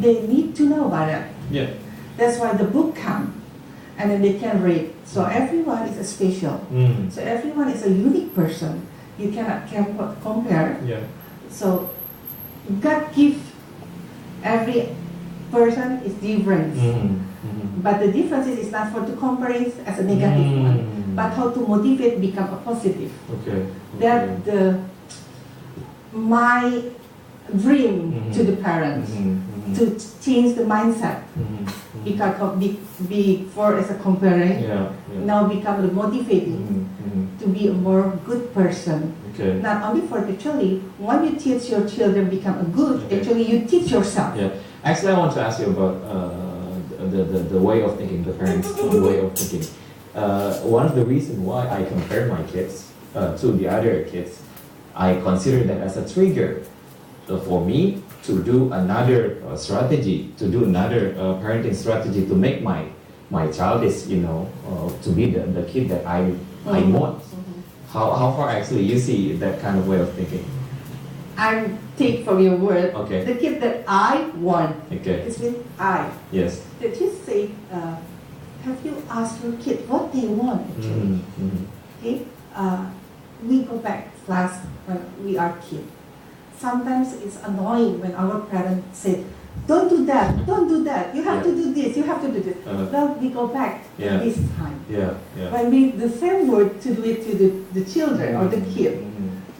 they need to know about it. Yeah. That's why the book come, and then they can read. So everyone is a special. So everyone is a unique person. You cannot compare. Yeah. So God give every person is different. But the difference is not for to compare it as a negative one, but how to motivate become a positive. Okay. That my dream to the parents to change the mindset because of before as a comparing now become the motivating to be a more good person. Okay. Not only for the children, when you teach your children become a good, actually you teach yourself. Yeah. Actually, I want to ask you about the way of thinking, the parents' way of thinking. One of the reasons why I compare my kids to the other kids, I consider that as a trigger for me to do another strategy, to do another parenting strategy to make my child is, to be the kid that I want. How far actually you see that kind of way of thinking? I take from your word, Okay. the kid that I want. Okay. It's with I. Yes. Did you say, have you asked your kid what they want actually? Okay. We go back last when we are kids. Sometimes it's annoying when our parents say, don't do that, don't do that, you have to do this, you have to do this. Well, we go back this time. When we the same word to do it to the children or the kid,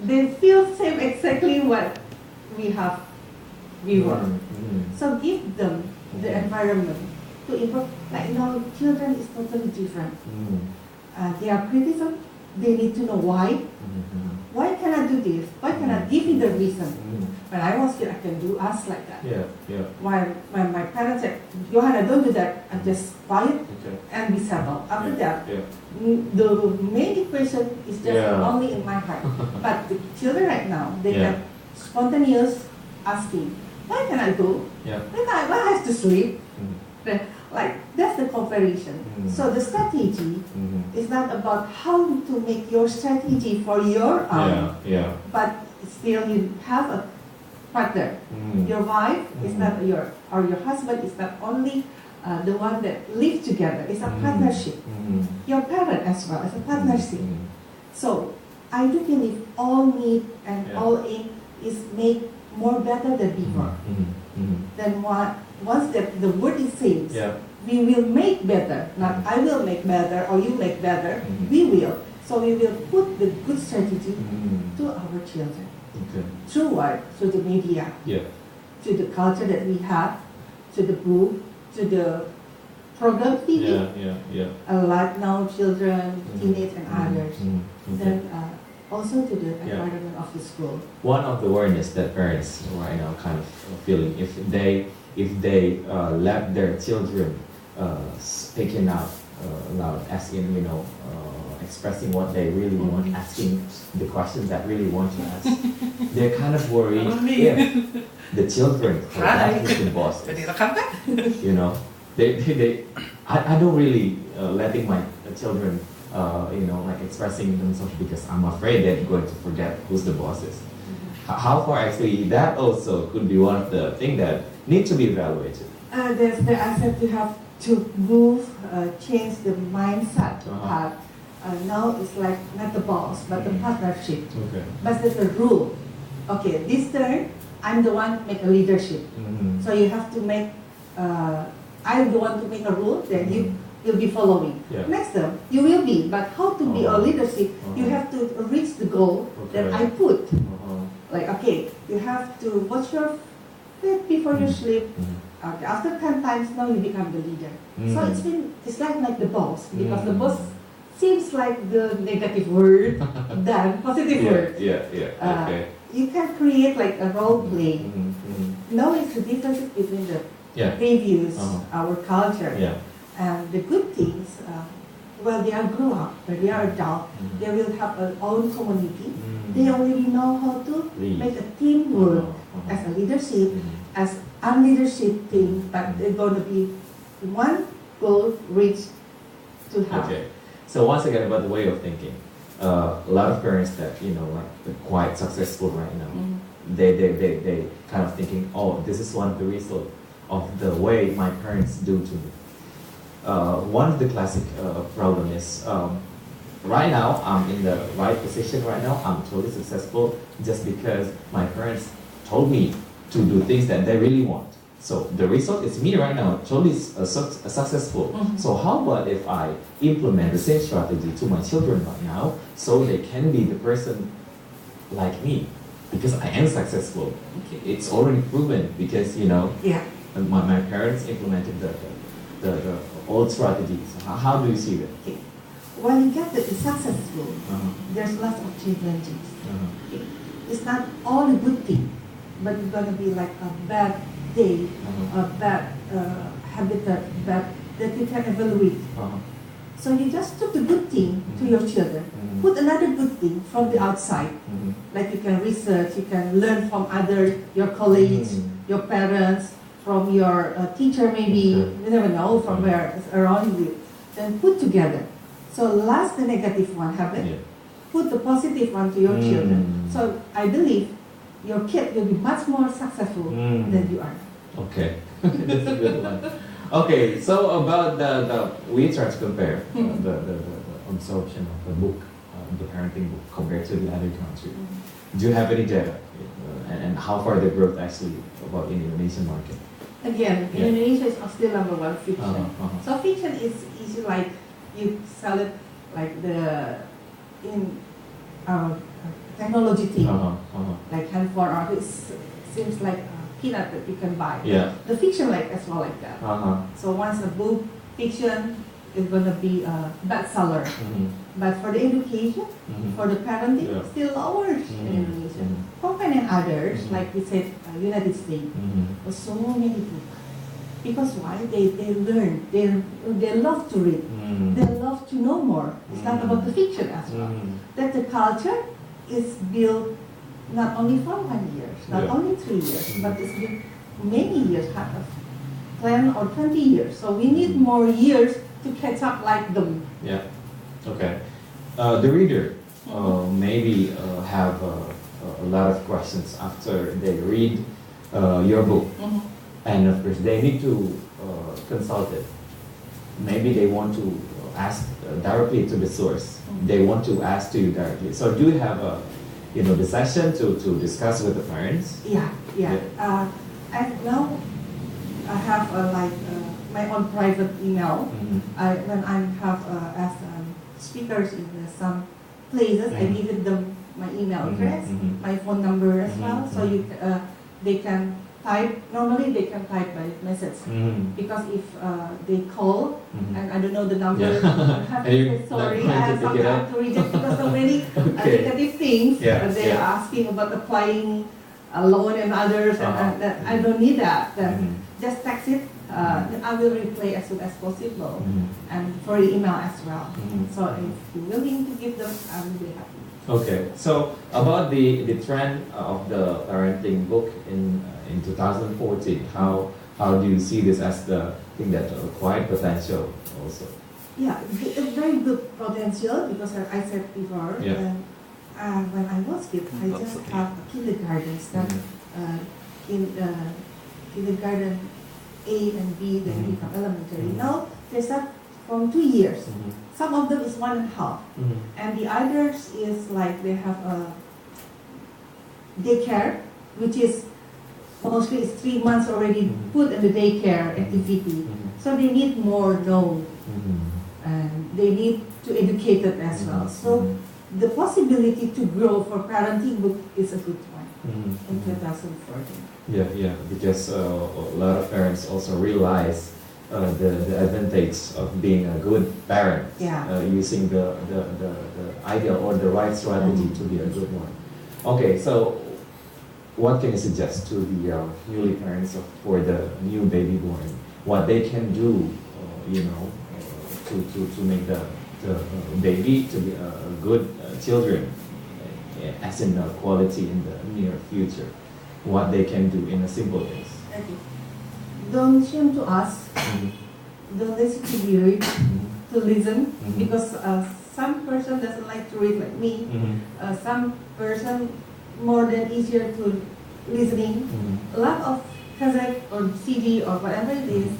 they feel same exactly what we want. So give them the environment to improve. Like now, children is totally different. They are critical. They need to know why. Why can I do this? Why can I give me the reason? When I was kid, I can do us like that. When my parents said, Johanna, don't do that, I just quiet and be settled. After that, the main equation is just only in my heart. But the children right now, they have spontaneous asking, why can I go? Why I have to sleep? Like, that's the comparison. So the strategy is not about how to make your strategy for your own, but still you have a partner. Your wife is not your husband is not only the one that live together. It's a partnership. Your parent as well, it's a partnership. So I do believe all need and all aim is make more better than before. Then once that the word is said, we will make better. Not I will make better or you make better. We will. So we will put the good strategy to our children. Through what? Through the media. To the culture that we have, to the book, to the program TV. A lot now children, teenage and others. Then also to the environment of the school. One of the awareness that parents right now kind of feeling if they let their children speaking out loud, asking expressing what they really want, asking the questions that really want to ask, they're kind of worried if the children forget who's the boss is. I don't really letting my children like expressing themselves because I'm afraid they're going to forget who's the boss is. How far actually that also could be one of the things that need to be evaluated. There's the aspect you have to move, change the mindset part. Now it's like not the boss, but the partnership. But there's a rule. Okay, this turn, I'm the one make a leadership. So you have to make, I'm the one to make a rule, then you will be following. Next term, you will be, but how to be a leadership, you have to reach the goal that I put. Like, okay, you have to watch your feet before you sleep. Okay, after 10 times, now you become the leader. So it's like the boss, because the boss seems like the negative word than positive word. Okay. You can create like a role play. Knowing the differences between the previous, our culture, and the good things. Well, they are grown up, when they are adult, they will have their own community. They already know how to make a teamwork as a leadership, as unleadership thing, but they're going to be one goal reached to have. Okay. So once again about the way of thinking, a lot of parents that like quite successful right now, they kind of thinking, oh, this is one of the reasons of the way my parents do to me. One of the classic problem is right now I'm in the right position right now. I'm totally successful just because my parents told me to do things that they really want. So the result is me right now totally successful. Mhm. So how about if I implement the same strategy to my children right now so they can be the person like me because I am successful. It's already proven because Yeah. my parents implemented the old strategies. How do you see that? Okay. When you get to be successful, Uh-huh. there's lots of challenges. Uh-huh. Okay. It's not all a good thing, but it's gonna be like a bad day, Uh-huh. a bad habitat, bad that you can evaluate. Uh-huh. So you just took the good thing to Mhm. your children, Mhm. put another good thing from the outside. Mhm. Like you can research, you can learn from your colleagues, your parents, from your teacher maybe, Okay. you never know from Okay. where it's around you. Then put together. So last the negative one happen, Yeah. put the positive one to your children. So I believe your kid will be much more successful than you are. Okay, that's a good one. Okay, so about we try to compare the absorption of the book, the parenting book compared to the other country. Do you have any data and how far the growth actually about in the Indonesian market? Again, Yeah. Indonesia is still number one fiction. Uh-huh. So fiction is easy, like you sell it like in technology thing, like handphone or it seems like a peanut that you can buy. Yeah. The fiction like as well like that. So once a book fiction is gonna be a bestseller, but for the education, for the parenting, Yeah. still lower in Indonesia. Comparing others, like we said, United States, there's so many books. Because why? They learn, they love to read, they love to know more. It's not about the fiction as well. That the culture is built not only for 1 year, not Yeah. only 3 years, but it's been many years, 10 or 20 years. So we need more years to catch up like them. Yeah. Okay. The reader maybe have a lot of questions after they read your book, and of course they need to consult it. Maybe they want to ask directly to the source. They want to ask to you directly. So do you have the session to discuss with the parents? Yeah. And now I have my own private email. When I have as speakers in some places, I give them my email address, my phone number as well. So they can type. Normally they can type by message because if they call and I don't know the number, I have to say sorry. I have sometimes to reject because so many negative things. They are asking about applying a loan and others, and that I don't need that. Then just text it. I will reply as soon as possible, and for the email as well. So if you're willing to give them, I will be happy. Okay, so about the trend of the parenting book in 2014, how do you see this as the thing that quite potential also? Yeah, it's very good potential because I said before, when I was kid, I just have a kindergarten that in kindergarten A and B, then become elementary. Now they start from 2 years. Some of them is 1.5, and the others is like they have a daycare, which is mostly is 3 months already put in the daycare activity. So they need more know, and they need to educate it as well. So the possibility to grow for parenting book is a good one in 2014. Yeah, because a lot of parents also realize the advantage of being a good parent, using the ideal or the right strategy to be a good one. Okay, so what can you suggest to the newly parents for the new baby born? What they can do, to make the baby to be a good children, as in the quality in the near future. What they can do in a simple ways. Okay. Don't shame to ask. Don't listen to be read, to listen, because some person doesn't like to read like me. Some person more than easier to listening. A lot of cassette or CD or whatever it is,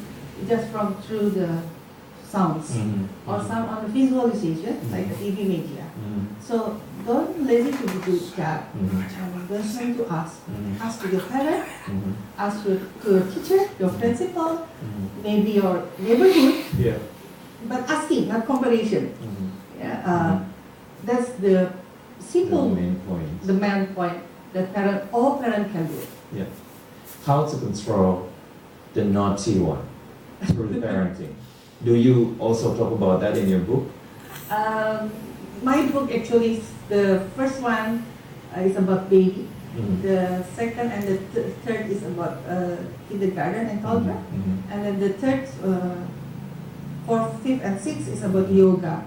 just from through the sounds, or some on the visualization, like the TV media. So don't lazy to do that. Don't listen to us. Ask to your parent, ask to your teacher, your principal, maybe your neighborhood. Yeah. But asking, not competition. Yeah, that's the simple, The main point. the main point that all parents can do. Yeah. How to control the naughty one through the parenting. Do you also talk about that in your book? My book actually, the first one is about baby. The second and the third is about kindergarten and toddler. And then the third, fourth, fifth, and sixth is about yoga.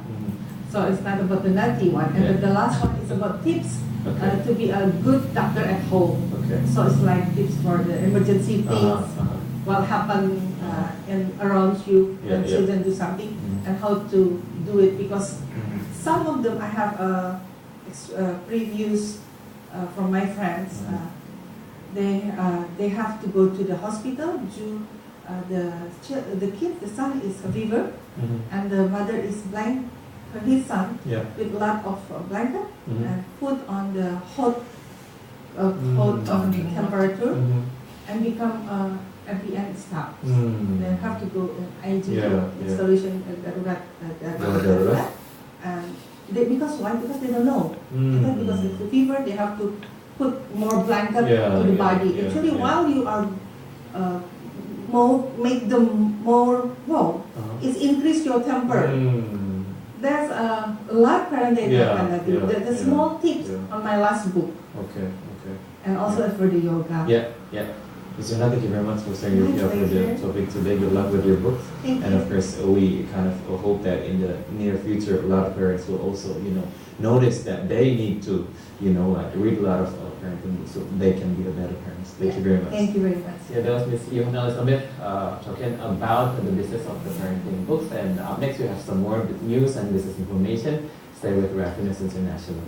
So it's not about the naughty one. And then the last one is about tips to be a good doctor at home. Okay. So it's like tips for the emergency things, what happen around you when children do something, and how to do it. Because some of them I have previews from my friends. They have to go to the hospital due the kid, the son is a fever, and the mother is blind. His son with a lot of blanket and put on the hot on the temperature and become at the end stop. They have to go IG installation and because why? Because they don't know. Because it's a fever, they have to put more blanket to the body. Actually, while you are make them more warm, it's increase your temper. There's a lot of parenting the small tips on my last book. Okay. And also for the yoga. Ms. Yona, thank you very much for sharing your for the topic today. Good luck with your books. And of course, we kind of hope that in the near future, a lot of parents will also, notice that they need to, read a lot of parenting books so they can be the better parents. Thank you very much. Thank you very much. Yeah, that was Ms. Yona Elizabeth talking about the business of the parenting books. And up next, we have some more news and business information. Stay with Revenews International.